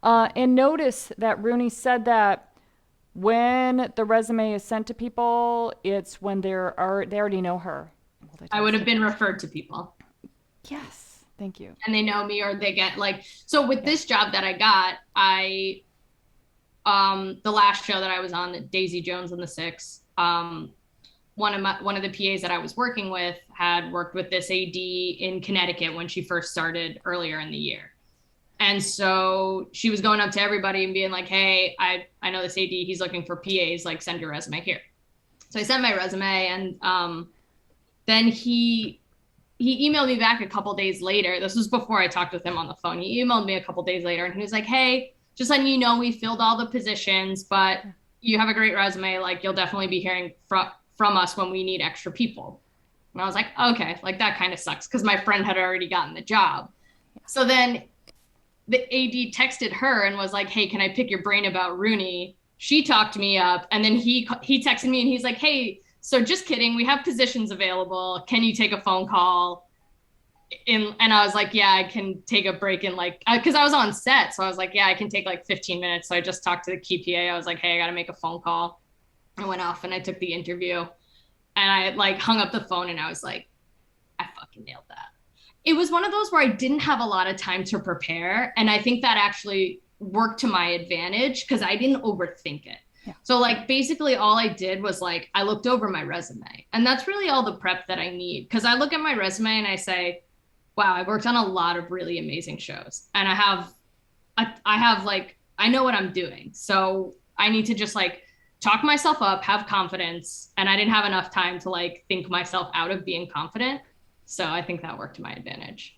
And notice that Rooney said that when the resume is sent to people, it's when they already know her. I would have been referred to people Yes, thank you. and they know me or they get like, so with Yeah. this job that I got, the last show that I was on, Daisy Jones and the Six, one of the PAs that I was working with had worked with this AD in Connecticut when she first started earlier in the year. And so she was going up to everybody and being like, "Hey, I know this AD. He's looking for PAs. Like, send your resume here." So I sent my resume, and then he emailed me back a couple days later. This was before I talked with him on the phone. He emailed me a couple days later, and he was like, "Hey, just letting you know we filled all the positions, but you have a great resume. Like, you'll definitely be hearing from us when we need extra people." And I was like, "Okay, like that kind of sucks," because my friend had already gotten the job. So then the AD texted her and was like, "Hey, can I pick your brain about Rooney?" She talked me up, and then he texted me and he's like, "Hey, so just kidding, we have positions available. Can you take a phone call?" And I was like, "Yeah, I can take a break in like because I was on set, so I was like, "Yeah, I can take like 15 minutes." So I just talked to the key PA. I was like, "Hey, I got to make a phone call." I went off and I took the interview, and I like hung up the phone and I was like, "I fucking nailed that." It was one of those where I didn't have a lot of time to prepare. And I think that actually worked to my advantage because I didn't overthink it. Yeah. So, like, basically, all I did was like, I looked over my resume. And that's really all the prep that I need. Because I look at my resume and I say, wow, I've worked on a lot of really amazing shows. And I have like, I know what I'm doing. So I need to just like talk myself up, have confidence. And I didn't have enough time to like think myself out of being confident. So I think that worked to my advantage.